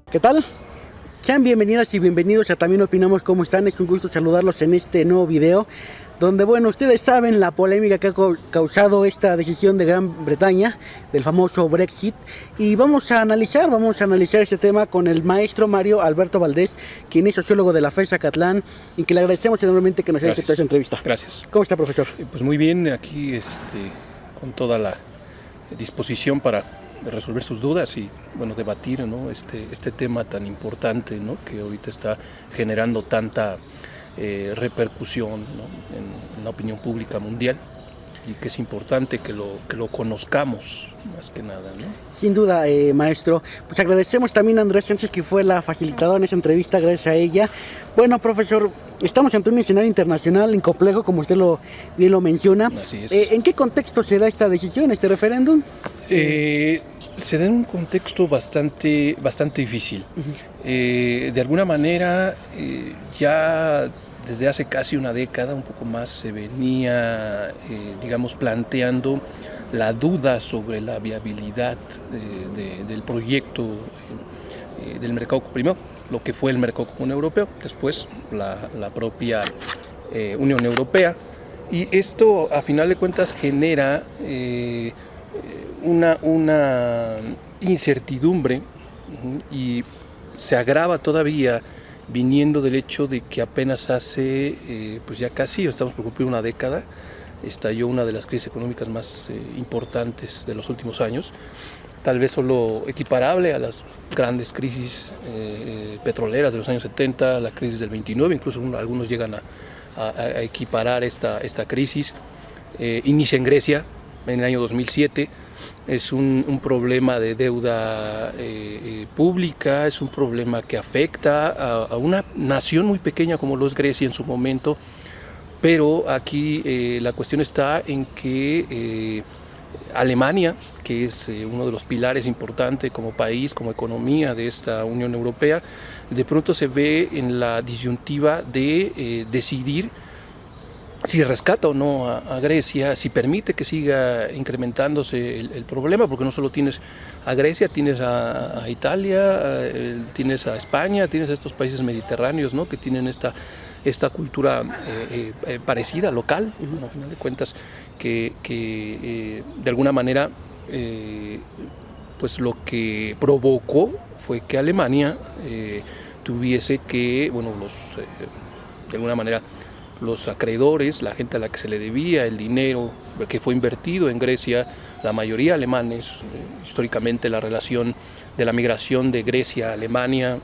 ¿Qué tal? Sean bienvenidas y bienvenidos a También Opinamos. ¿Cómo están? Es un gusto saludarlos en este nuevo video donde, bueno, ustedes saben la polémica que ha causado esta decisión de Gran Bretaña del famoso Brexit, y vamos a analizar este tema con el maestro Mario Alberto Valdés, quien es sociólogo de la FES Zacatlán, y que le agradecemos enormemente que nos haya aceptado esta entrevista. Gracias. ¿Cómo está, profesor? Pues muy bien, aquí con toda la disposición para resolver sus dudas y, bueno, debatir, ¿no? este tema tan importante, ¿no? Que ahorita está generando tanta repercusión, ¿no? en la opinión pública mundial, y que es importante que lo conozcamos más que nada, ¿no? Sin duda, maestro. Pues agradecemos también a Andrés Sánchez, que fue la facilitadora en esa entrevista. Gracias a ella. Bueno, profesor, estamos ante un escenario internacional incomplejo, como usted bien lo menciona. Así es. ¿En qué contexto se da esta decisión, este referéndum? Se da en un contexto bastante difícil. De alguna manera, ya desde hace casi una década, un poco más, se venía, planteando la duda sobre la viabilidad del proyecto del mercado, primero lo que fue el mercado común europeo, después la propia Unión Europea, y esto a final de cuentas genera una incertidumbre, y se agrava todavía viniendo del hecho de que apenas hace, pues ya casi, estamos por cumplir una década, estalló una de las crisis económicas más importantes de los últimos años, tal vez solo equiparable a las grandes crisis petroleras de los años 70, la crisis del 29, incluso algunos llegan a equiparar esta crisis. Inicia en Grecia en el año 2007, es un problema de deuda pública, es un problema que afecta a una nación muy pequeña como lo es Grecia en su momento, pero aquí la cuestión está en que Alemania, que es uno de los pilares importantes como país, como economía de esta Unión Europea, de pronto se ve en la disyuntiva de decidir si rescata o no a Grecia, si permite que siga incrementándose el problema, porque no solo tienes a Grecia, tienes a Italia, tienes a España, tienes a estos países mediterráneos, ¿no? Que tienen esta cultura parecida, local, ¿no? Al final de cuentas, que de alguna manera pues lo que provocó fue que Alemania tuviese que, bueno, de alguna manera, los acreedores, la gente a la que se le debía el dinero que fue invertido en Grecia, la mayoría alemanes. Históricamente la relación de la migración de Grecia a Alemania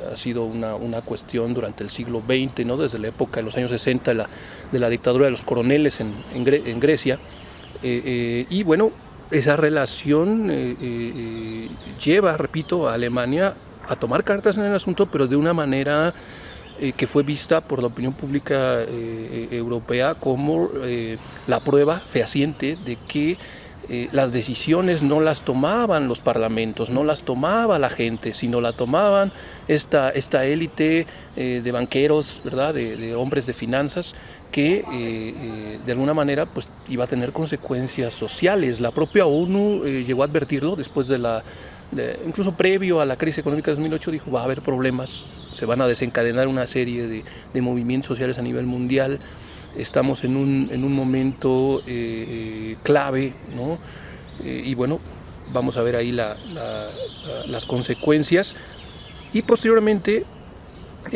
ha sido una cuestión durante el siglo XX, ¿no? Desde la época de los años 60 de la dictadura de los coroneles en Grecia. Y bueno, esa relación lleva, repito, a Alemania a tomar cartas en el asunto, pero de una manera que fue vista por la opinión pública europea como la prueba fehaciente de que las decisiones no las tomaban los parlamentos, no las tomaba la gente, sino la tomaban esta élite de banqueros, ¿verdad? De hombres de finanzas, que de alguna manera pues iba a tener consecuencias sociales. La propia ONU llegó a advertirlo después incluso previo a la crisis económica de 2008, dijo: va a haber problemas, se van a desencadenar una serie de movimientos sociales a nivel mundial, estamos en un momento clave, ¿no? Y bueno, vamos a ver ahí las consecuencias. Y posteriormente,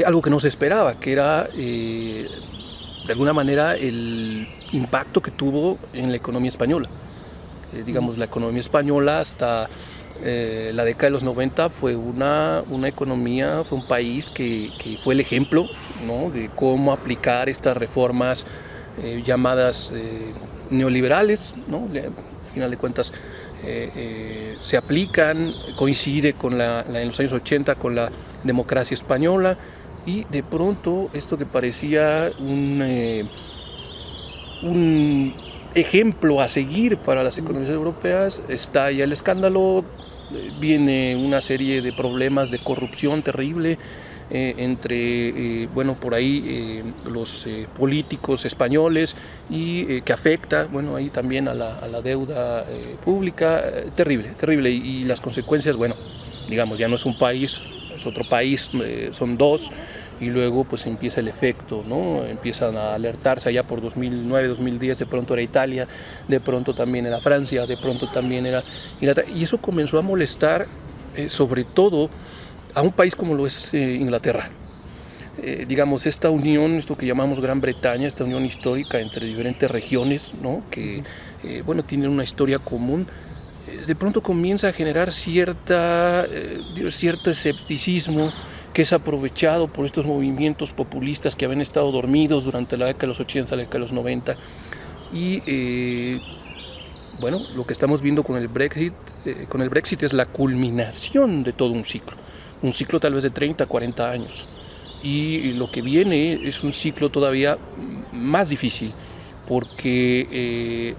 algo que no se esperaba, que era de alguna manera el impacto que tuvo en la economía española. La economía española hasta la década de los 90 fue una economía, fue un país que fue el ejemplo, ¿no? De cómo aplicar estas reformas llamadas neoliberales, ¿no? Al final de cuentas se aplican, coincide en los años 80 con la democracia española, y de pronto esto que parecía un ejemplo a seguir para las economías europeas, estalla el escándalo, viene una serie de problemas de corrupción terrible entre por ahí los políticos españoles, y que afecta ahí también a la deuda pública, terrible, y las consecuencias digamos, ya no es un país, es otro país, son dos, y luego pues empieza el efecto, ¿no? Empiezan a alertarse allá por 2009, 2010, de pronto era Italia, de pronto también era Francia, de pronto también era Inglaterra, y eso comenzó a molestar sobre todo a un país como lo es Inglaterra. Digamos, esta unión, esto que llamamos Gran Bretaña, esta unión histórica entre diferentes regiones, ¿no? Que bueno, tienen una historia común, de pronto comienza a generar cierto escepticismo que es aprovechado por estos movimientos populistas que habían estado dormidos durante la década de los 80, la década de los 90. Y bueno, lo que estamos viendo con el Brexit es la culminación de todo un ciclo tal vez de 30, 40 años. Y lo que viene es un ciclo todavía más difícil, porque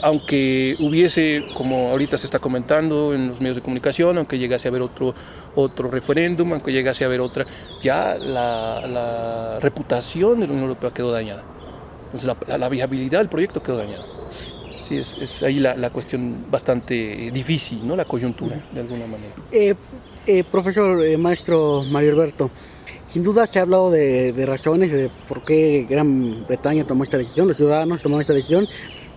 aunque hubiese, como ahorita se está comentando en los medios de comunicación, aunque llegase a haber otro referéndum, aunque llegase a haber otra, ya la reputación de la Unión Europea quedó dañada. Entonces la viabilidad del proyecto quedó dañada. Sí, es ahí la cuestión bastante difícil, ¿no? La coyuntura, de alguna manera. Profesor, maestro Mario Alberto, sin duda se ha hablado de razones de por qué Gran Bretaña tomó esta decisión, los ciudadanos tomaron esta decisión,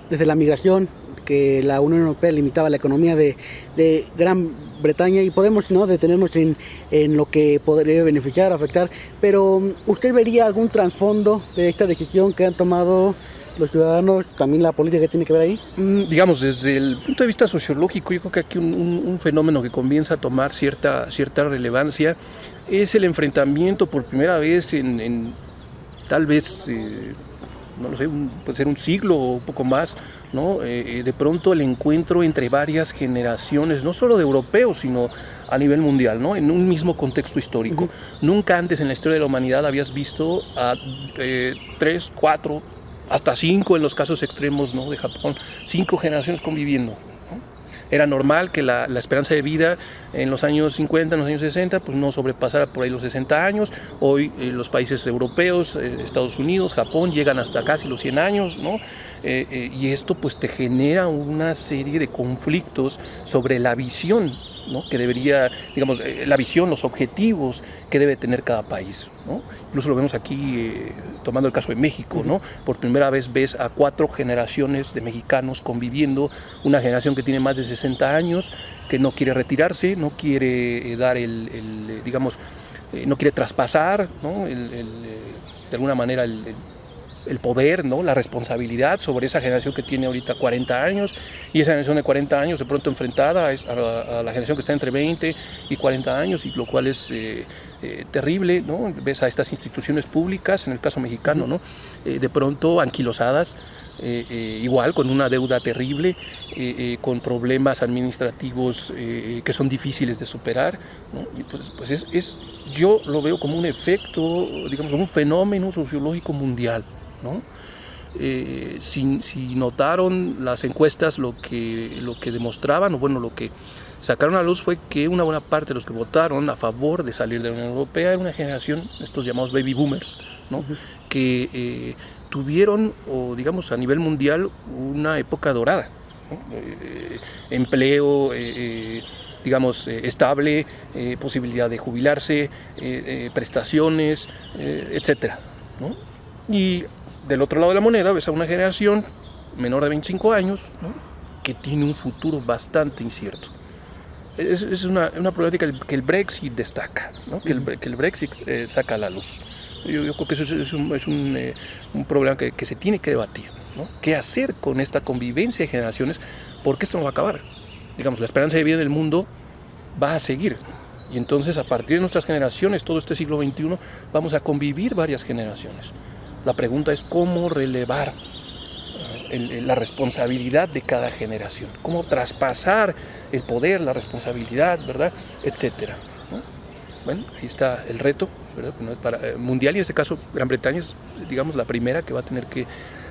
desde la migración, que la Unión Europea limitaba la economía de Gran Bretaña, y podemos, ¿no?, detenernos en lo que podría beneficiar o afectar, pero ¿usted vería algún trasfondo de esta decisión que han tomado los ciudadanos, también la política que tiene que ver ahí? Digamos, desde el punto de vista sociológico, yo creo que aquí un fenómeno que comienza a tomar cierta relevancia es el enfrentamiento por primera vez en tal vez, no lo sé, puede ser un siglo o un poco más, ¿no? De pronto el encuentro entre varias generaciones, no solo de europeos, sino a nivel mundial, ¿no? En un mismo contexto histórico. Uh-huh. Nunca antes en la historia de la humanidad habías visto a 3, 4, hasta 5 en los casos extremos, ¿no?, de Japón, 5 generaciones conviviendo, ¿no? Era normal que la esperanza de vida en los años 50, en los años 60, pues no sobrepasara por ahí los 60 años. Hoy los países europeos, Estados Unidos, Japón, llegan hasta casi los 100 años, ¿no? Y esto pues te genera una serie de conflictos sobre la visión, ¿no?, que debería, digamos, la visión, los objetivos que debe tener cada país, ¿no? Incluso lo vemos aquí, tomando el caso de México, ¿no? Por primera vez ves a 4 generaciones de mexicanos conviviendo, una generación que tiene más de 60 años, que no quiere retirarse, no quiere dar digamos, no quiere traspasar, ¿no?, de alguna manera el poder, ¿no?, la responsabilidad sobre esa generación que tiene ahorita 40 años, y esa generación de 40 años de pronto enfrentada a la generación que está entre 20 y 40 años, y lo cual es terrible, ¿no? Ves a estas instituciones públicas, en el caso mexicano, ¿no?, de pronto anquilosadas, igual con una deuda terrible, con problemas administrativos que son difíciles de superar, ¿no? Y pues yo lo veo como un efecto, digamos, como un fenómeno sociológico mundial, ¿no? Si notaron las encuestas, lo que demostraban, o bueno, lo que sacaron a luz, fue que una buena parte de los que votaron a favor de salir de la Unión Europea era una generación, estos llamados baby boomers, ¿no?, que tuvieron, o digamos a nivel mundial, una época dorada, ¿no? Empleo, digamos, estable, posibilidad de jubilarse, prestaciones, etcétera, ¿no? Y del otro lado de la moneda ves a una generación menor de 25 años, ¿no?, que tiene un futuro bastante incierto. Es una problemática que el Brexit destaca, ¿no?, que el Brexit saca a la luz. Yo creo que eso es un problema que se tiene que debatir, ¿no? ¿Qué hacer con esta convivencia de generaciones? Porque esto no va a acabar. Digamos, la esperanza de vida en el mundo va a seguir. Y entonces, a partir de nuestras generaciones, todo este siglo XXI, vamos a convivir varias generaciones. La pregunta es cómo relevar la responsabilidad de cada generación, cómo traspasar el poder, la responsabilidad, ¿verdad?, etcétera, ¿no? Bueno, ahí está el reto, ¿verdad? No es mundial, y en este caso Gran Bretaña es, digamos, la primera que va a tener que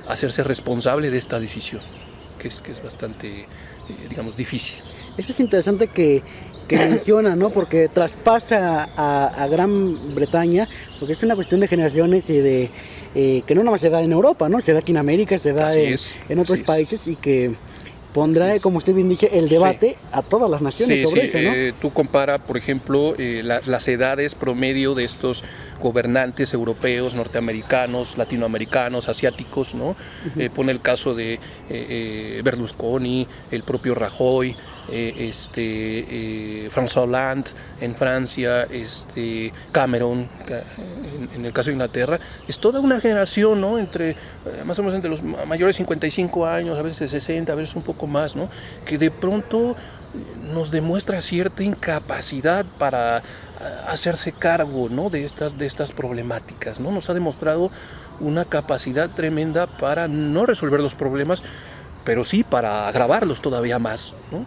hacerse responsable de esta decisión, que es bastante, digamos, difícil. Esto es interesante que menciona, ¿no?, porque traspasa a Gran Bretaña, porque es una cuestión de generaciones y de que no nada más se da en Europa, ¿no?, se da aquí en América, se da en otros países, y que pondrá, como usted bien dice, el debate a todas las naciones sobre eso, ¿no? Tú compara, por ejemplo, las edades promedio de estos gobernantes europeos, norteamericanos, latinoamericanos, asiáticos, ¿no? Pone el caso de Berlusconi, el propio Rajoy, François Hollande en Francia, Cameron en el caso de Inglaterra. Es toda una generación, ¿no? Entre más o menos entre los mayores de 55 años, a veces 60, a veces un poco más, ¿no? Que de pronto nos demuestra cierta incapacidad para hacerse cargo, ¿no? de estas problemáticas, ¿no? Nos ha demostrado una capacidad tremenda para no resolver los problemas, pero sí para agravarlos todavía más, ¿no?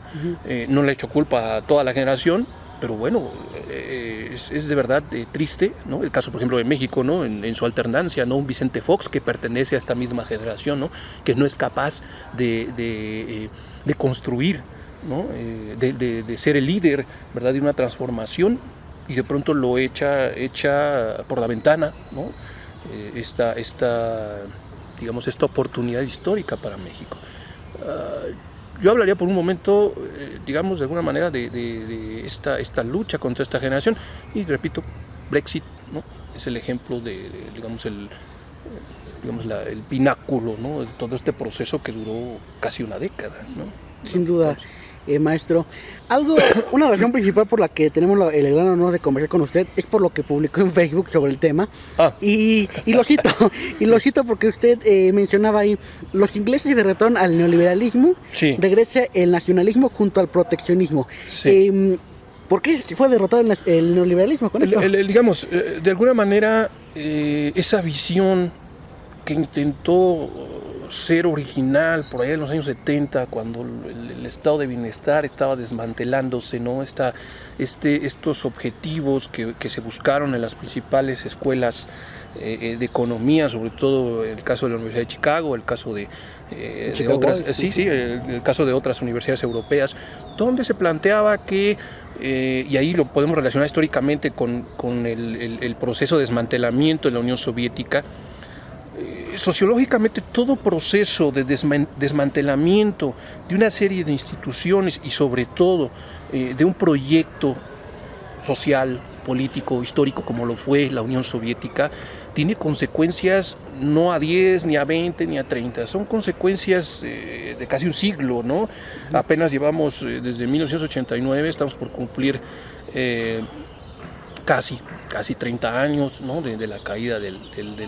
No le he hecho culpa a toda la generación, pero bueno, es de verdad triste, ¿no? El caso, por ejemplo, de México, ¿no? En su alternancia, ¿no? Un Vicente Fox que pertenece a esta misma generación, ¿no? Que no es capaz de construir, ¿no? De ser el líder, ¿verdad? De una transformación, y de pronto lo echa por la ventana, ¿no? Esta oportunidad histórica para México. Yo hablaría por un momento, digamos, de alguna manera de esta lucha contra esta generación, y repito, Brexit, ¿no? Es el ejemplo digamos, el pináculo, ¿no? De todo este proceso que duró casi una década, ¿no? Sin duda. Maestro, una razón principal por la que tenemos el gran honor de conversar con usted es por lo que publicó en Facebook sobre el tema. Y lo cito, lo cito porque usted mencionaba ahí: los ingleses de retorno al neoliberalismo, regresa el nacionalismo junto al proteccionismo. ¿Por qué fue derrotado el neoliberalismo con esto? Digamos, de alguna manera, esa visión que intentó ser original por allá en los años 70, cuando el estado de bienestar estaba desmantelándose, ¿no? Estos objetivos que se buscaron en las principales escuelas de economía, sobre todo el caso de la Universidad de Chicago, el caso de otras, el caso de otras universidades europeas, donde se planteaba que y ahí lo podemos relacionar históricamente con el proceso de desmantelamiento de la Unión Soviética. Sociológicamente, todo proceso de desmantelamiento de una serie de instituciones y sobre todo de un proyecto social, político, histórico como lo fue la Unión Soviética, tiene consecuencias no a 10, ni a 20, ni a 30, son consecuencias de casi un siglo, ¿no? Apenas llevamos desde 1989, estamos por cumplir casi 30 años, ¿no? de la caída del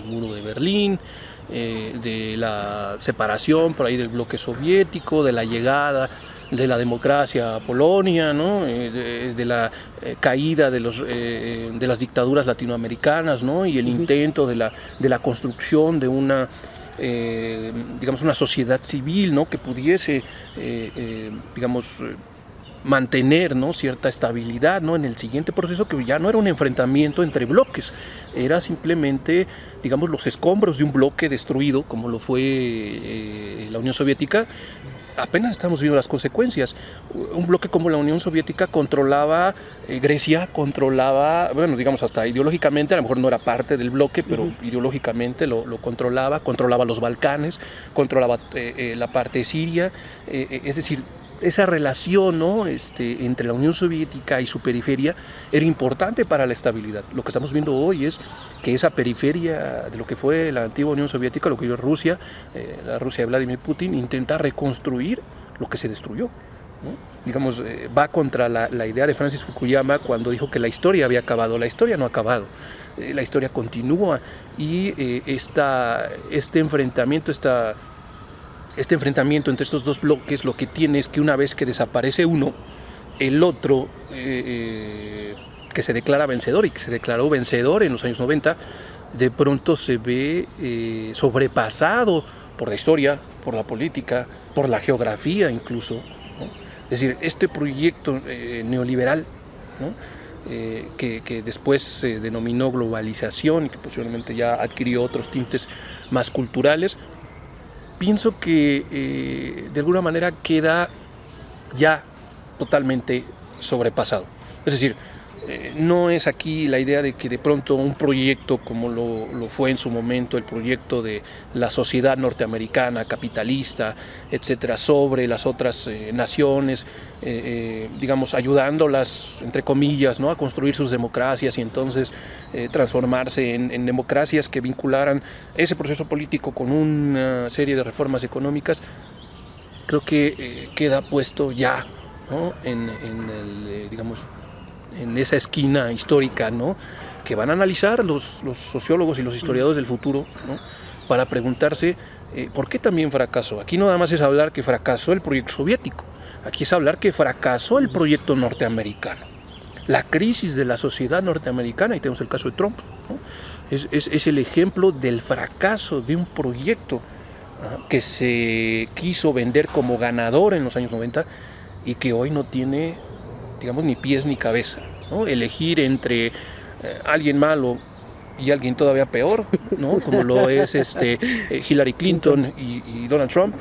muro de Berlín, de la separación por ahí del bloque soviético, de la llegada de la democracia a Polonia, ¿no? de la caída de las dictaduras latinoamericanas, ¿no? Y el intento de la construcción de una una sociedad civil, ¿no? Que pudiese mantener, ¿no? Cierta estabilidad, ¿no? En el siguiente proceso, que ya no era un enfrentamiento entre bloques, era simplemente, digamos, los escombros de un bloque destruido, como lo fue la Unión Soviética. Apenas estamos viendo las consecuencias. Un bloque como la Unión Soviética controlaba Grecia, hasta ideológicamente, a lo mejor no era parte del bloque, pero ideológicamente lo controlaba los Balcanes, controlaba la parte de Siria, es decir, esa relación, ¿no? Entre la Unión Soviética y su periferia era importante para la estabilidad. Lo que estamos viendo hoy es que esa periferia de lo que fue la antigua Unión Soviética, lo que hoy es Rusia, la Rusia de Vladimir Putin, intenta reconstruir lo que se destruyó, ¿no? Digamos, va contra la idea de Francis Fukuyama cuando dijo que la historia había acabado. La historia no ha acabado, la historia continúa, y este enfrentamiento entre estos dos bloques, lo que tiene es que una vez que desaparece uno, el otro, que se declara vencedor y que se declaró vencedor en los años 90, de pronto se ve sobrepasado por la historia, por la política, por la geografía incluso, ¿no? Es decir, este proyecto neoliberal, ¿no? Que después se denominó globalización y que posiblemente ya adquirió otros tintes más culturales, pienso que de alguna manera queda ya totalmente sobrepasado. Es decir, No es aquí la idea de que de pronto un proyecto como lo fue en su momento el proyecto de la sociedad norteamericana, capitalista, etcétera, sobre las otras naciones, digamos, ayudándolas, entre comillas, ¿no?, a construir sus democracias y entonces transformarse en democracias que vincularan ese proceso político con una serie de reformas económicas. Creo que queda puesto ya, ¿no?, digamos, en esa esquina histórica, ¿no?, que van a analizar los sociólogos y los historiadores del futuro, ¿no?, para preguntarse por qué también fracasó. Aquí no nada más es hablar que fracasó el proyecto soviético, aquí es hablar que fracasó el proyecto norteamericano. La crisis de la sociedad norteamericana, y tenemos el caso de Trump, ¿no?, es el ejemplo del fracaso de un proyecto que se quiso vender como ganador en los años 90 y que hoy no tiene, digamos, ni pies ni cabeza, ¿no? Elegir entre alguien malo y alguien todavía peor, ¿no?, como lo es Hillary Clinton y Donald Trump,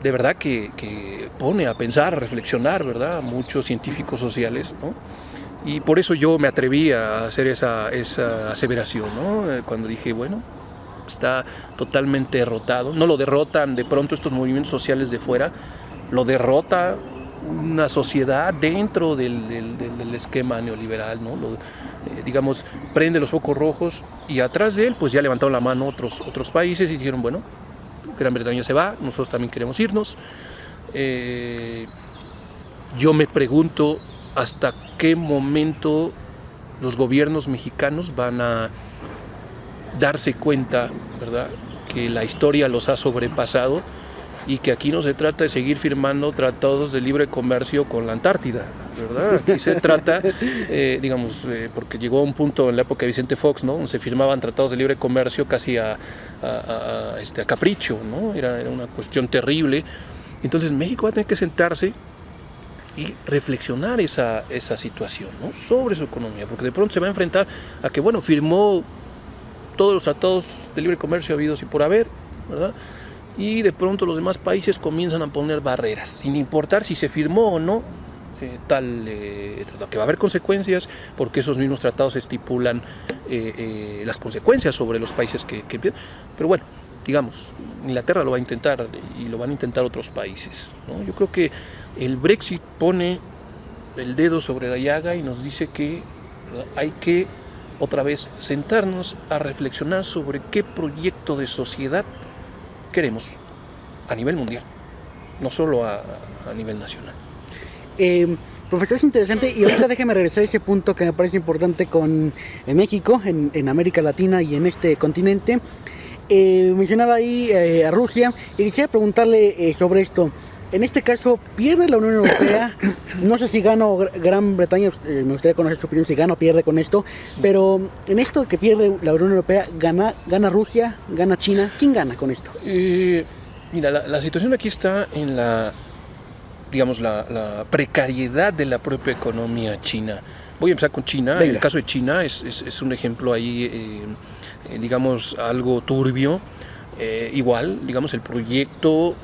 de verdad que pone a pensar, a reflexionar, ¿verdad?, a muchos científicos sociales, ¿no? Y por eso yo me atreví a hacer esa aseveración, ¿no?, cuando dije, bueno, está totalmente derrotado. No lo derrotan de pronto estos movimientos sociales de fuera, lo derrota una sociedad dentro del esquema neoliberal, ¿no? Digamos, prende los focos rojos y atrás de él pues ya levantaron la mano otros países y dijeron, bueno, Gran Bretaña se va, nosotros también queremos irnos. Yo me pregunto hasta qué momento los gobiernos mexicanos van a darse cuenta, ¿verdad?, que la historia los ha sobrepasado y que aquí no se trata de seguir firmando tratados de libre comercio con la Antártida, ¿verdad? Aquí se trata, digamos, porque llegó a un punto en la época de Vicente Fox, ¿no?, donde se firmaban tratados de libre comercio casi a capricho, ¿no? Era una cuestión terrible. Entonces México va a tener que sentarse y reflexionar esa situación, ¿no?, sobre su economía, porque de pronto se va a enfrentar a que, bueno, firmó todos los tratados de libre comercio habidos y por haber, ¿verdad?, y de pronto los demás países comienzan a poner barreras, sin importar si se firmó o no tal tratado, que va a haber consecuencias, porque esos mismos tratados estipulan las consecuencias sobre los países que empiezan. Pero bueno, digamos, Inglaterra lo va a intentar y lo van a intentar otros países, ¿no? Yo creo que el Brexit pone el dedo sobre la llaga y nos dice que, ¿verdad?, hay que otra vez sentarnos a reflexionar sobre qué proyecto de sociedad queremos a nivel mundial, no solo a nivel nacional. Profesor, es interesante, y ahorita déjeme regresar a ese punto que me parece importante en México, en América Latina y en este continente. Mencionaba ahí a Rusia y quisiera preguntarle sobre esto. En este caso, ¿pierde la Unión Europea? No sé si gana Gran Bretaña, me gustaría conocer su opinión, si gana o pierde con esto, sí. Pero en esto que pierde la Unión Europea, ¿gana Rusia? ¿Gana China? ¿Quién gana con esto? Mira, la situación aquí está en la precariedad de la propia economía china. Voy a empezar con China. Venga. En el caso de China es un ejemplo ahí, digamos, algo turbio. Igual, digamos, el proyecto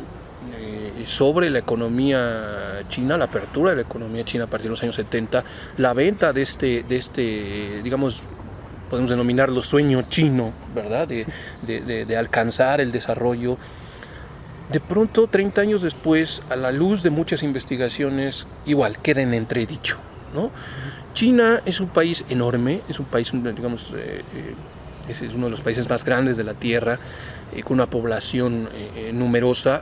sobre la economía china, la apertura de la economía china a partir de los años 70, la venta de este digamos, podemos denominarlo sueño chino, ¿verdad?, de alcanzar el desarrollo. De pronto, 30 años después, a la luz de muchas investigaciones, igual, queda en entredicho, ¿no? China es un país enorme, es un país, digamos, es uno de los países más grandes de la Tierra, con una población numerosa,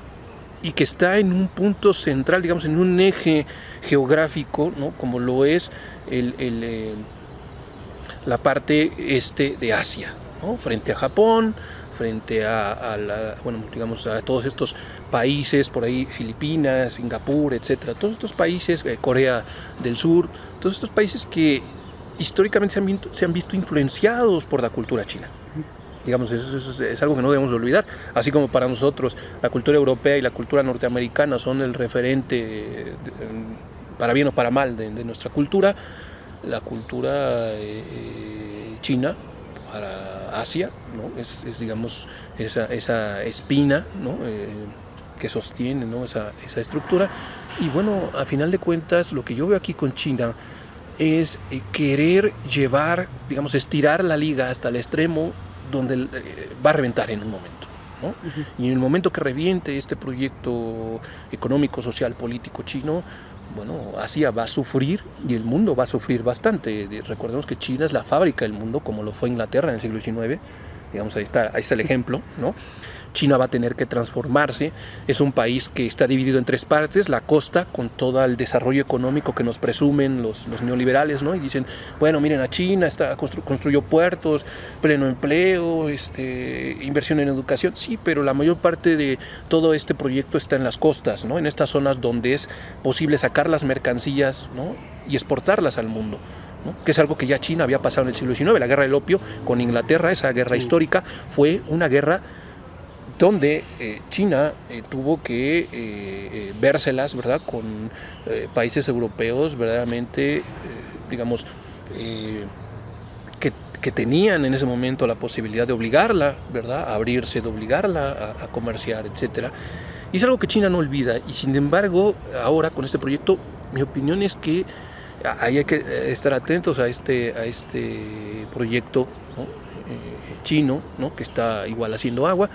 y que está en un punto central, digamos, en un eje geográfico, ¿no?, como lo es la parte este de Asia, ¿no?, frente a Japón, frente a todos estos países por ahí, Filipinas, Singapur, etcétera, todos estos países, Corea del Sur, todos estos países que históricamente se han visto influenciados por la cultura china. Digamos, eso es algo que no debemos olvidar, así como para nosotros la cultura europea y la cultura norteamericana son el referente, para bien o para mal, de nuestra cultura. La cultura china para Asia, ¿no?, es digamos, esa espina, ¿no?, que sostiene, ¿no?, esa estructura. Y bueno, a final de cuentas, lo que yo veo aquí con China es querer llevar, digamos, estirar la liga hasta el extremo donde va a reventar en un momento, ¿no? Y en el momento que reviente este proyecto económico, social, político chino, bueno, Asia va a sufrir y el mundo va a sufrir bastante. Recordemos que China es la fábrica del mundo, como lo fue Inglaterra en el siglo XIX. Digamos, ahí está el ejemplo, ¿no? China va a tener que transformarse. Es un país que está dividido en tres partes: la costa, con todo el desarrollo económico que nos presumen los neoliberales, ¿no? Y dicen, bueno, miren a China, construyó puertos, pleno empleo, inversión en educación. Sí, pero la mayor parte de todo este proyecto está en las costas, ¿no? En estas zonas donde es posible sacar las mercancías, ¿no? Y exportarlas al mundo, ¿no? Que es algo que ya China había pasado en el siglo XIX. La guerra del opio con Inglaterra, esa guerra histórica, fue una guerra donde China tuvo que vérselas, ¿verdad?, con países europeos verdaderamente, digamos, que tenían en ese momento la posibilidad de obligarla, ¿verdad?, a abrirse, de obligarla a comerciar, etc. Y es algo que China no olvida. Y sin embargo, ahora con este proyecto, mi opinión es que ahí hay que estar atentos a este proyecto, ¿no?, chino, ¿no?, que está igual haciendo agua.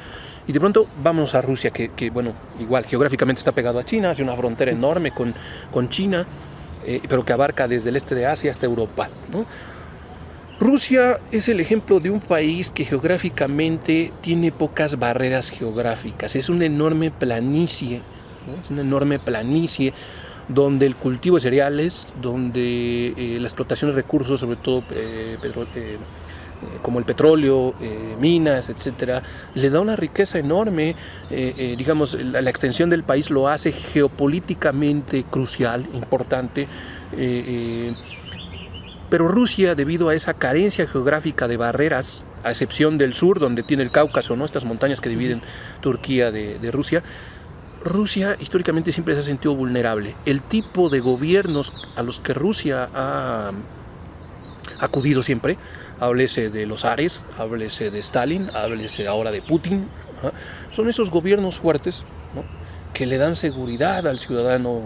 Y de pronto vamos a Rusia, que bueno, igual geográficamente está pegado a China, hace una frontera enorme con China, pero que abarca desde el este de Asia hasta Europa, ¿no? Rusia es el ejemplo de un país que geográficamente tiene pocas barreras geográficas. Es una enorme planicie, ¿no? Es una enorme planicie donde el cultivo de cereales, donde la explotación de recursos, sobre todo como el petróleo, minas, etcétera, le da una riqueza enorme. Digamos, la extensión del país lo hace geopolíticamente crucial, importante. Pero Rusia, debido a esa carencia geográfica de barreras, a excepción del sur, donde tiene el Cáucaso, ¿no?, estas montañas que dividen Turquía de Rusia, Rusia históricamente siempre se ha sentido vulnerable. El tipo de gobiernos a los que Rusia ha acudido siempre, háblese de los zares, háblese de Stalin, háblese ahora de Putin, ¿no?, son esos gobiernos fuertes, ¿no?, que le dan seguridad al ciudadano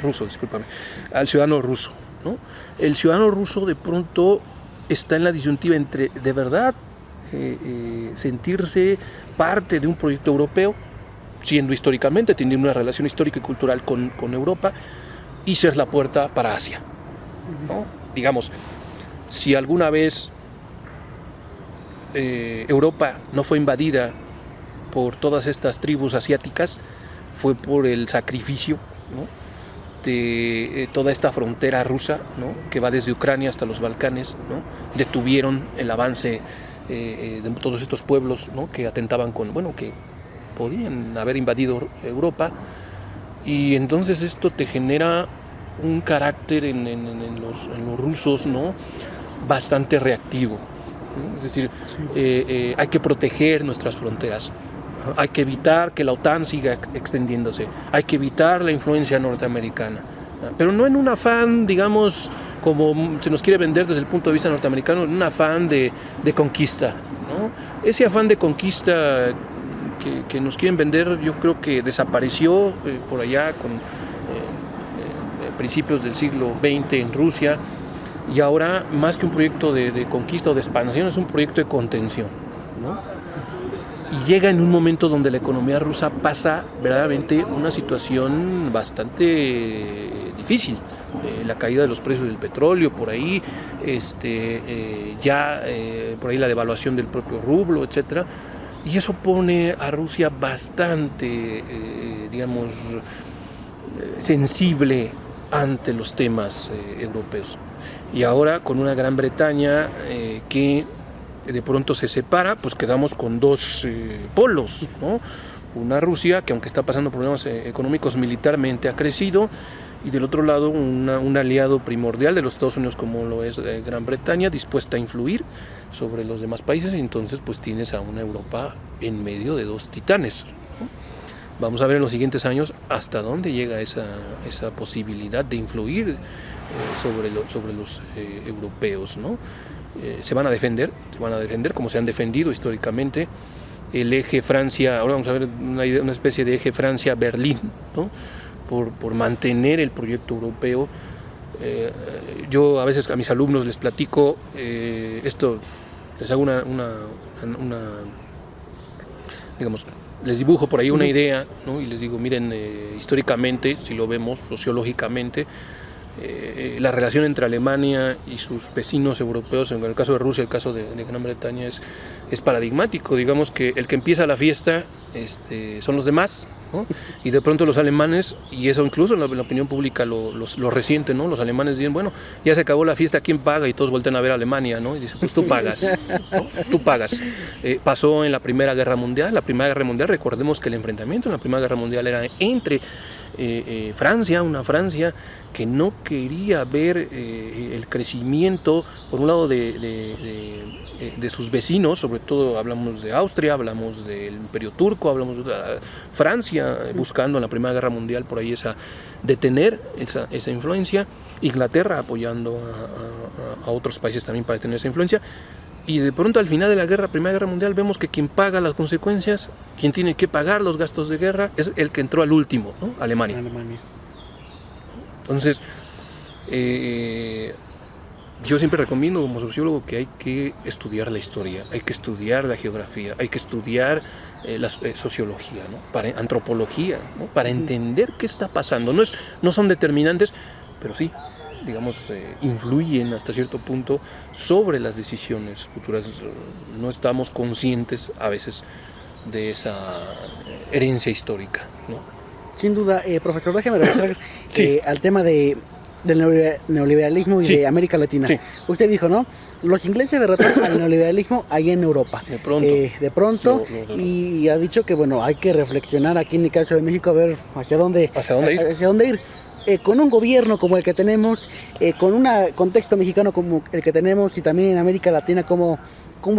ruso, discúlpame, al ciudadano ruso, ¿no? El ciudadano ruso de pronto está en la disyuntiva entre de verdad sentirse parte de un proyecto europeo, siendo históricamente, teniendo una relación histórica y cultural con Europa, y ser la puerta para Asia, ¿no? Digamos, si alguna vez Europa no fue invadida por todas estas tribus asiáticas, fue por el sacrificio, ¿no?, de toda esta frontera rusa, ¿no?, que va desde Ucrania hasta los Balcanes, ¿no? Detuvieron el avance de todos estos pueblos, ¿no?, que atentaban que podían haber invadido Europa, y entonces esto te genera un carácter en los rusos, ¿no?, bastante reactivo, ¿no? Es decir, hay que proteger nuestras fronteras, hay que evitar que la OTAN siga extendiéndose, hay que evitar la influencia norteamericana, pero no en un afán, digamos, como se nos quiere vender desde el punto de vista norteamericano, en un afán de conquista, ¿no? Ese afán de conquista que nos quieren vender, yo creo que desapareció por allá con principios del siglo XX en Rusia, y ahora, más que un proyecto de conquista o de expansión, es un proyecto de contención, ¿no? Y llega en un momento donde la economía rusa pasa verdaderamente una situación bastante difícil. La caída de los precios del petróleo, por ahí, por ahí la devaluación del propio rublo, etcétera. Y eso pone a Rusia bastante, digamos, sensible ante los temas europeos. Y ahora con una Gran Bretaña que de pronto se separa, pues quedamos con dos polos, ¿no? Una Rusia que, aunque está pasando problemas económicos, militarmente ha crecido, y del otro lado un aliado primordial de los Estados Unidos, como lo es Gran Bretaña, dispuesta a influir sobre los demás países, y entonces pues tienes a una Europa en medio de dos titanes, ¿no? Vamos a ver en los siguientes años hasta dónde llega esa posibilidad de influir sobre los europeos, ¿no? Se van a defender como se han defendido históricamente. El eje Francia, ahora vamos a ver una especie de eje Francia-Berlín, ¿no?, por mantener el proyecto europeo, Yo a veces a mis alumnos les platico esto, les hago digamos, les dibujo por ahí una idea, ¿no? Y les digo, miren, históricamente, si lo vemos sociológicamente, la relación entre Alemania y sus vecinos europeos, en el caso de Rusia, el caso de Gran Bretaña, es paradigmático. Digamos que el que empieza la fiesta son los demás, ¿no? Y de pronto los alemanes, y eso incluso en la opinión pública lo resiente, ¿no? Los alemanes dicen, bueno, ya se acabó la fiesta, ¿quién paga? Y todos voltean a ver a Alemania, ¿no? Y dicen, pues tú pagas, ¿no? Tú pagas. Pasó en la Primera Guerra Mundial. La Primera Guerra Mundial, recordemos que el enfrentamiento en la Primera Guerra Mundial era entre Francia, una Francia que no quería ver el crecimiento, por un lado, de sus vecinos, sobre todo hablamos de Austria, hablamos del Imperio Turco, hablamos de Francia, buscando en la Primera Guerra Mundial por ahí detener esa influencia, Inglaterra apoyando a otros países también para detener esa influencia. Y de pronto al final de la Primera Guerra Mundial vemos que quien paga las consecuencias, quien tiene que pagar los gastos de guerra, es el que entró al último, ¿no? Alemania. Entonces, yo siempre recomiendo como sociólogo que hay que estudiar la historia, hay que estudiar la geografía, hay que estudiar la sociología, ¿no? Antropología, ¿no? Para entender qué está pasando. No son determinantes, pero sí, digamos, influyen hasta cierto punto sobre las decisiones futuras. No estamos conscientes a veces de esa herencia histórica, ¿no? Sin duda, profesor, déjeme regresar al tema del neoliberalismo y de América Latina. Sí. Usted dijo, ¿no? Los ingleses derrotaron al neoliberalismo allá en Europa. De pronto. Y ha dicho que, bueno, hay que reflexionar aquí en el caso de México a ver hacia dónde ir. Con un gobierno como el que tenemos, con un contexto mexicano como el que tenemos y también en América Latina, ¿cómo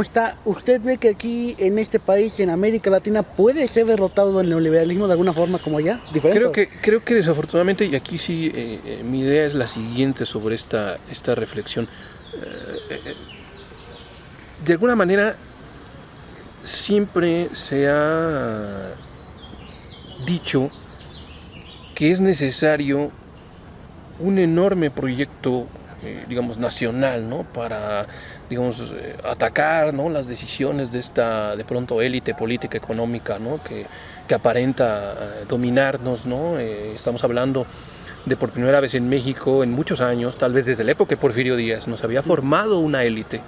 está? ¿Usted ve que aquí en este país, en América Latina, puede ser derrotado el neoliberalismo de alguna forma como allá? ¿Diferente? Creo que desafortunadamente, y aquí sí, mi idea es la siguiente sobre esta reflexión. De alguna manera, siempre se ha dicho que es necesario un enorme proyecto, digamos, nacional, ¿no? Para, digamos, atacar, ¿no? Las decisiones de esta, de pronto, élite política económica, ¿no? Que aparenta dominarnos, ¿no? Estamos hablando de por primera vez en México, en muchos años, tal vez desde la época de Porfirio Díaz, nos había formado una élite,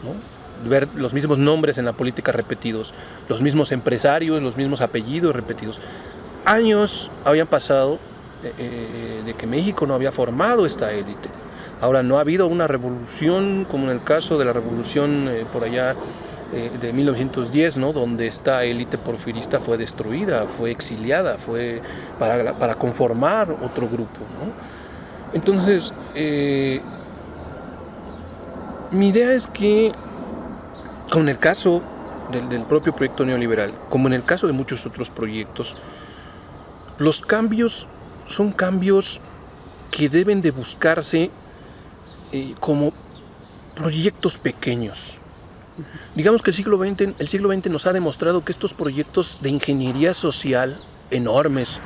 ¿no? Ver los mismos nombres en la política repetidos, los mismos empresarios, los mismos apellidos repetidos. Años habían pasado de que México no había formado esta élite. Ahora, no ha habido una revolución como en el caso de la revolución por allá de 1910, ¿no? Donde esta élite porfirista fue destruida, fue exiliada, fue para conformar otro grupo, ¿no? Entonces, mi idea es que con el caso del propio proyecto neoliberal, como en el caso de muchos otros proyectos, los cambios son cambios que deben de buscarse como proyectos pequeños. Digamos que el siglo XX nos ha demostrado que estos proyectos de ingeniería social enormes,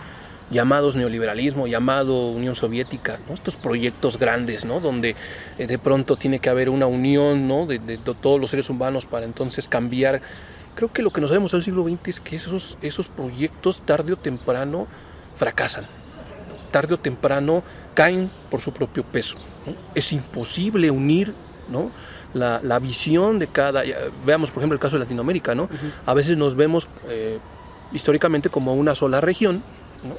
llamados neoliberalismo, llamado Unión Soviética, ¿no? Estos proyectos grandes, ¿no? Donde de pronto tiene que haber una unión, ¿no? de todos los seres humanos para entonces cambiar. Creo que lo que nos ha demostrado el siglo XX es que esos proyectos tarde o temprano fracasan, tarde o temprano caen por su propio peso, ¿no? Es imposible unir, ¿no? la visión de cada. Veamos, por ejemplo, el caso de Latinoamérica, ¿no? A veces nos vemos históricamente como una sola región, ¿no?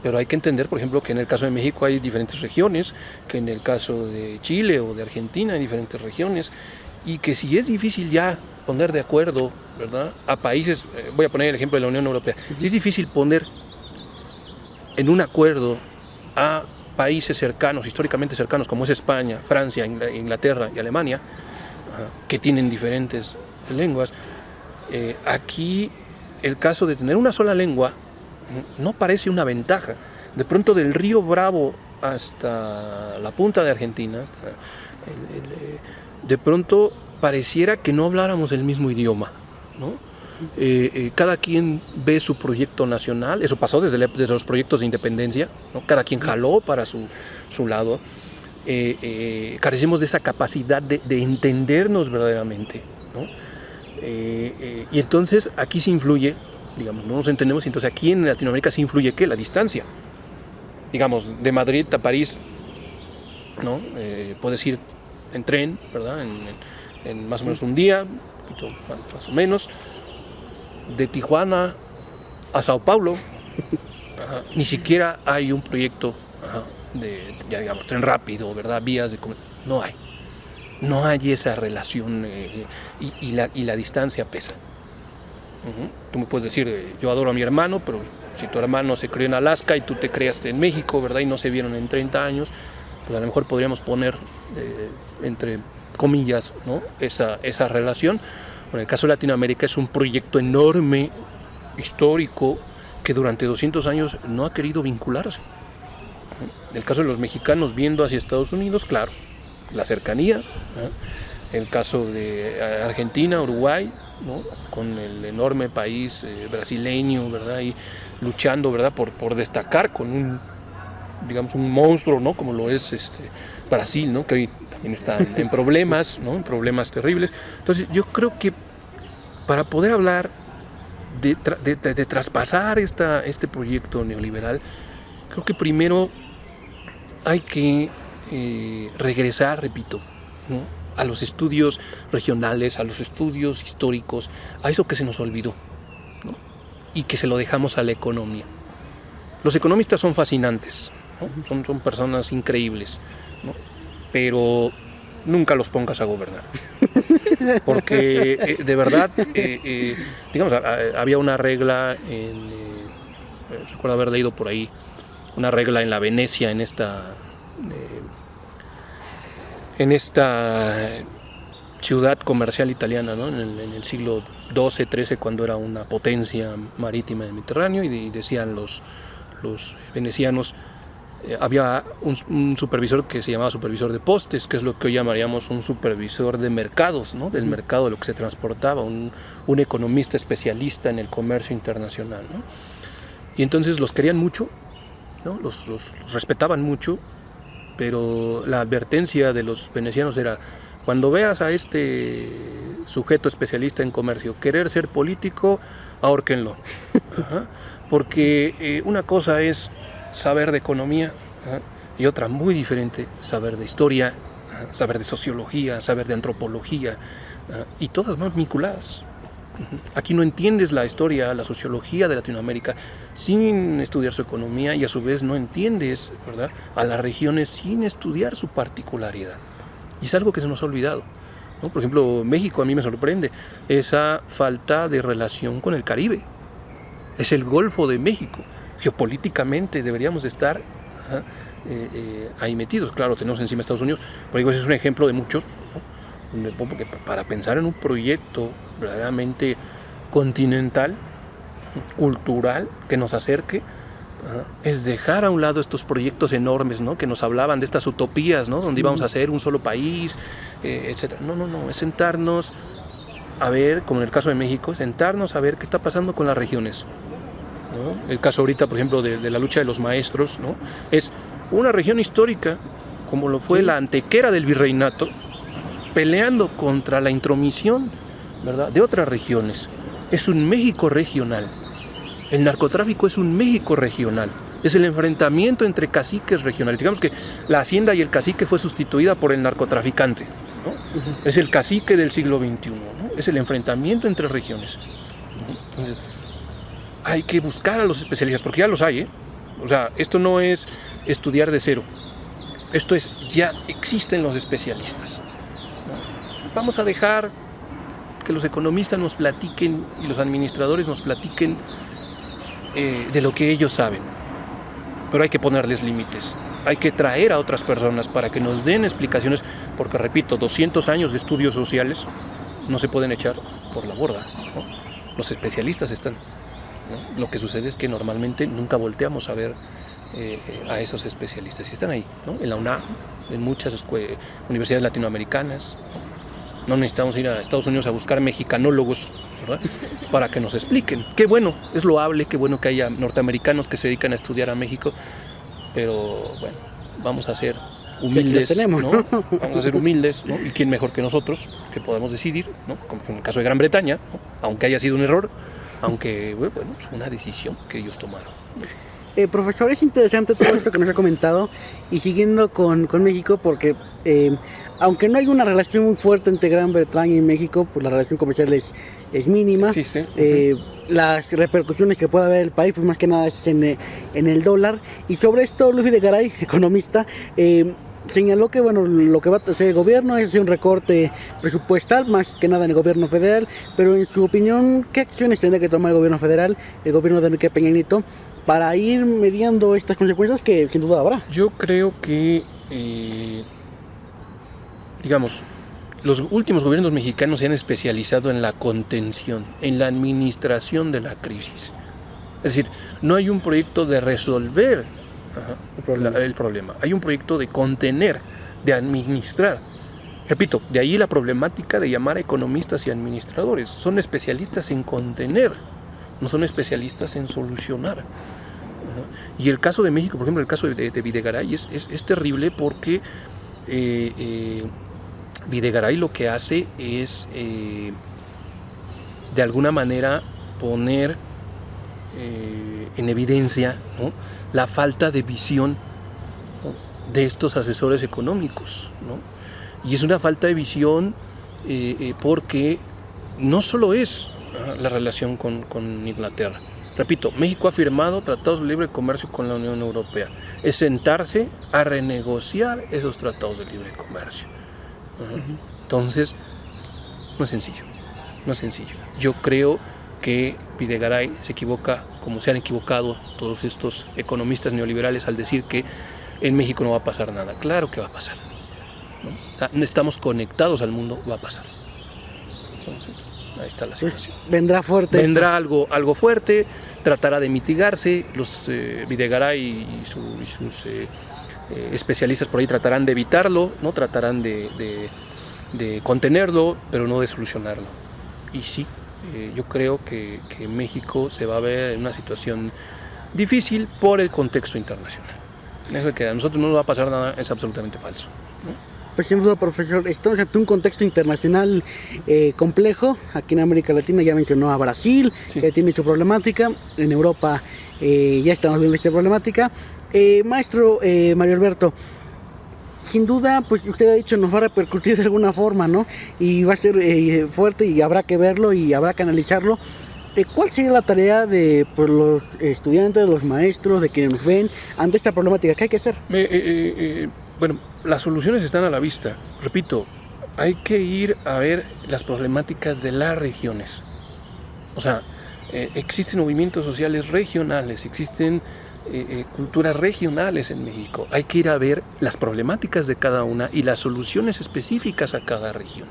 Pero hay que entender, por ejemplo, que en el caso de México hay diferentes regiones, que en el caso de Chile o de Argentina hay diferentes regiones, y que si es difícil ya poner de acuerdo, ¿verdad?, a países, voy a poner el ejemplo de la Unión Europea, si es difícil poner en un acuerdo a países cercanos, históricamente cercanos, como es España, Francia, Inglaterra y Alemania, que tienen diferentes lenguas, aquí el caso de tener una sola lengua no parece una ventaja. De pronto del río Bravo hasta la punta de Argentina, de pronto pareciera que no habláramos el mismo idioma, ¿no? Cada quien ve su proyecto nacional, eso pasó desde los proyectos de independencia, ¿no? Cada quien jaló para su lado, carecemos de esa capacidad de entendernos verdaderamente, ¿no? Y entonces aquí se influye, digamos, no nos entendemos, y entonces aquí en Latinoamérica se influye ¿qué? La distancia. Digamos, de Madrid a París, ¿no? Puedes ir en tren, ¿verdad? En más o menos un día, más o menos. De Tijuana a Sao Paulo, ni siquiera hay un proyecto de, ya digamos, tren rápido, ¿verdad? Vías de no hay. No hay esa relación y la distancia pesa. Tú me puedes decir, yo adoro a mi hermano, pero si tu hermano se crió en Alaska y tú te criaste en México, ¿verdad? Y no se vieron en 30 años, pues a lo mejor podríamos poner entre comillas, ¿no? esa relación. Bueno, en el caso de Latinoamérica es un proyecto enorme, histórico, que durante 200 años no ha querido vincularse. En el caso de los mexicanos viendo hacia Estados Unidos, claro, la cercanía, ¿no? El caso de Argentina, Uruguay, ¿no? Con el enorme país brasileño, ¿verdad? Y luchando, ¿verdad? por destacar con un, digamos, un monstruo, ¿no? Como lo es Brasil, ¿no? Que hoy también está en problemas, ¿no? En problemas terribles. Entonces yo creo que para poder hablar de traspasar este proyecto neoliberal, creo que primero hay que regresar, repito, ¿no? A los estudios regionales, a los estudios históricos, a eso que se nos olvidó, ¿no? Y que se lo dejamos a la economía. Los economistas son fascinantes, ¿no? Son personas increíbles, ¿no? Pero nunca los pongas a gobernar. Porque de verdad, digamos, había una regla, recuerdo haber leído por ahí, una regla en la Venecia, en esta ciudad comercial italiana, ¿no? en el siglo XII, XIII, cuando era una potencia marítima del Mediterráneo, y decían los venecianos, había un supervisor que se llamaba supervisor de postes, que es lo que hoy llamaríamos un supervisor de mercados, ¿no? Del mercado de lo que se transportaba, un economista especialista en el comercio internacional, ¿no? Y entonces los querían mucho, ¿no? Los respetaban mucho, pero la advertencia de los venecianos era: cuando veas a este sujeto especialista en comercio querer ser político, ahórquenlo. Porque una cosa es saber de economía, y otra muy diferente, saber de historia, saber de sociología, saber de antropología, y todas más vinculadas. Aquí no entiendes la historia, la sociología de Latinoamérica sin estudiar su economía, y a su vez no entiendes, ¿verdad?, a las regiones sin estudiar su particularidad. Y es algo que se nos ha olvidado, ¿no? Por ejemplo, México, a mí me sorprende esa falta de relación con el Caribe. Es el Golfo de México. Geopolíticamente deberíamos estar ahí metidos. Claro, tenemos encima Estados Unidos, pero digo, ese es un ejemplo de muchos, ¿no? Porque para pensar en un proyecto verdaderamente continental, cultural, que nos acerque, es dejar a un lado estos proyectos enormes, ¿no? Que nos hablaban de estas utopías, ¿no? Donde íbamos a ser un solo país, etc. No, es sentarnos a ver, como en el caso de México, sentarnos a ver qué está pasando con las regiones, ¿no? El caso ahorita, por ejemplo, de la lucha de los maestros, ¿no? Es una región histórica, como lo fue la Antequera del Virreinato, peleando contra la intromisión, ¿verdad?, de otras regiones. Es un México regional. El narcotráfico es un México regional. Es el enfrentamiento entre caciques regionales. Digamos que la hacienda y el cacique fue sustituida por el narcotraficante, ¿no? Es el cacique del siglo XXI, ¿no? Es el enfrentamiento entre regiones, ¿no? Entonces, hay que buscar a los especialistas, porque ya los hay, ¿eh? O sea, esto no es estudiar de cero. Esto es, ya existen los especialistas, ¿no? Vamos a dejar que los economistas nos platiquen y los administradores nos platiquen de lo que ellos saben. Pero hay que ponerles límites. Hay que traer a otras personas para que nos den explicaciones, porque, repito, 200 años de estudios sociales no se pueden echar por la borda, ¿no? Los especialistas están, ¿no? Lo que sucede es que normalmente nunca volteamos a ver a esos especialistas. Y están ahí, ¿no? En la UNAM, en muchas universidades latinoamericanas, ¿no? No necesitamos ir a Estados Unidos a buscar mexicanólogos, ¿verdad?, para que nos expliquen. Qué bueno, es loable, qué bueno que haya norteamericanos que se dedican a estudiar a México, pero bueno, vamos a ser humildes, tenemos, ¿no? Vamos a ser humildes, ¿no? Y quién mejor que nosotros que podamos decidir, ¿no? Como en el caso de Gran Bretaña, ¿no? Aunque haya sido un error, aunque, bueno, es una decisión que ellos tomaron. Profesor, es interesante todo esto que nos ha comentado, y siguiendo con México, porque aunque no hay una relación muy fuerte entre Gran Bretaña y México, pues la relación comercial es mínima. Existe. Las repercusiones que pueda haber el país, pues más que nada es en el dólar. Y sobre esto, Luis Videgaray, economista, señaló que bueno, lo que va a hacer el gobierno es hacer un recorte presupuestal, más que nada en el gobierno federal, pero en su opinión, ¿qué acciones tendría que tomar el gobierno federal, el gobierno de Enrique Peña Nieto, para ir mediando estas consecuencias que sin duda habrá? Yo creo que, digamos, los últimos gobiernos mexicanos se han especializado en la contención, en la administración de la crisis. Es decir, no hay un proyecto de resolver el problema. Hay un proyecto de contener, de administrar. Repito, de ahí la problemática de llamar a economistas y administradores. Son especialistas en contener, no son especialistas en solucionar. Y el caso de México, por ejemplo, el caso de Videgaray es terrible porque Videgaray lo que hace es, de alguna manera, poner en evidencia, ¿no?, la falta de visión, ¿no?, de estos asesores económicos, ¿no? Y es una falta de visión porque no solo es la relación con Inglaterra. Repito, México ha firmado tratados de libre comercio con la Unión Europea. Es sentarse a renegociar esos tratados de libre comercio. Entonces, no es sencillo, no es sencillo. Yo creo que Videgaray se equivoca, como se han equivocado todos estos economistas neoliberales al decir que en México no va a pasar nada. Claro que va a pasar, ¿no? Estamos conectados al mundo, va a pasar. Entonces, ahí está la situación. Pues vendrá fuerte. Vendrá algo fuerte, tratará de mitigarse. Los Videgaray y sus especialistas por ahí tratarán de evitarlo, ¿no? Tratarán de contenerlo, pero no de solucionarlo. Y sí, yo creo que México se va a ver en una situación difícil por el contexto internacional. Eso de que a nosotros no nos va a pasar nada es absolutamente falso, ¿no? Pues sin duda, profesor, estamos ante un contexto internacional complejo. Aquí en América Latina ya mencionó a Brasil, sí, que tiene su problemática. En Europa ya estamos viendo esta problemática. Maestro Mario Alberto, sin duda, pues usted ha dicho, nos va a repercutir de alguna forma, ¿no? Y va a ser fuerte y habrá que verlo y habrá que analizarlo. ¿Cuál sería la tarea de pues, los estudiantes, de los maestros, de quienes nos ven ante esta problemática? ¿Qué hay que hacer? Bueno, las soluciones están a la vista. Repito, hay que ir a ver las problemáticas de las regiones. O sea, existen movimientos sociales regionales, existen culturas regionales en México. Hay que ir a ver las problemáticas de cada una y las soluciones específicas a cada región.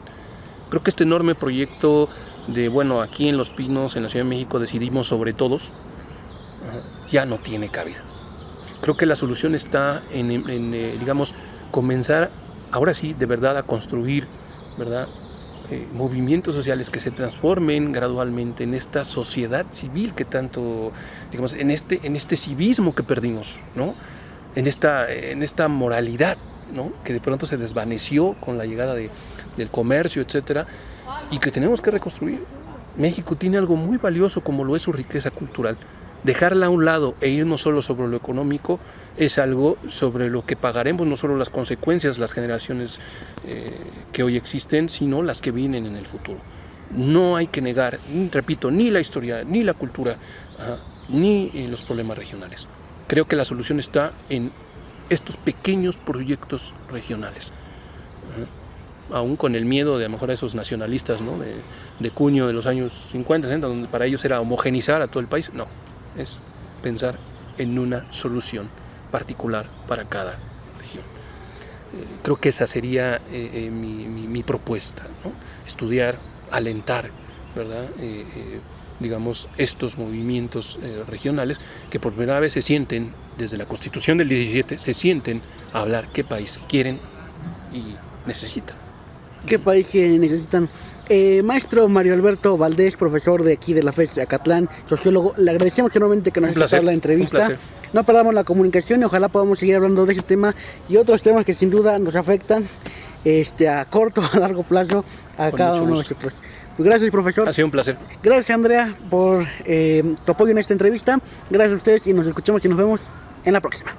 Creo que este enorme proyecto de, bueno, aquí en Los Pinos, en la Ciudad de México, decidimos sobre todos, ya no tiene cabida. Creo que la solución está en digamos, comenzar, ahora sí, de verdad, a construir, ¿verdad?, movimientos sociales que se transformen gradualmente en esta sociedad civil que tanto, digamos, en este civismo que perdimos, ¿no? En esta moralidad, ¿no?, que de pronto se desvaneció con la llegada del comercio, etcétera, y que tenemos que reconstruir. México tiene algo muy valioso como lo es su riqueza cultural. Dejarla a un lado e irnos solo sobre lo económico es algo sobre lo que pagaremos no solo las consecuencias, las generaciones que hoy existen, sino las que vienen en el futuro. No hay que negar, repito, ni la historia, ni la cultura, ni los problemas regionales. Creo que la solución está en estos pequeños proyectos regionales. Aún con el miedo de a lo mejor a esos nacionalistas, ¿no?, de cuño de los años 50, 60, donde para ellos era homogenizar a todo el país. No, es pensar en una solución particular para cada región. Creo que esa sería mi propuesta, ¿no? Estudiar, alentar, ¿verdad?, digamos, estos movimientos regionales que por primera vez se sienten, desde la Constitución del 17, se sienten a hablar qué país quieren y necesitan. qué país que necesitan. Maestro Mario Alberto Valdés, profesor de aquí de la FES Acatlán, sociólogo, le agradecemos enormemente que nos aceptara la entrevista. No perdamos la comunicación y ojalá podamos seguir hablando de ese tema y otros temas que sin duda nos afectan a corto o a largo plazo a cada uno de nosotros. Pues gracias, profesor. Ha sido un placer. Gracias, Andrea, por tu apoyo en esta entrevista. Gracias a ustedes y nos escuchamos y nos vemos en la próxima.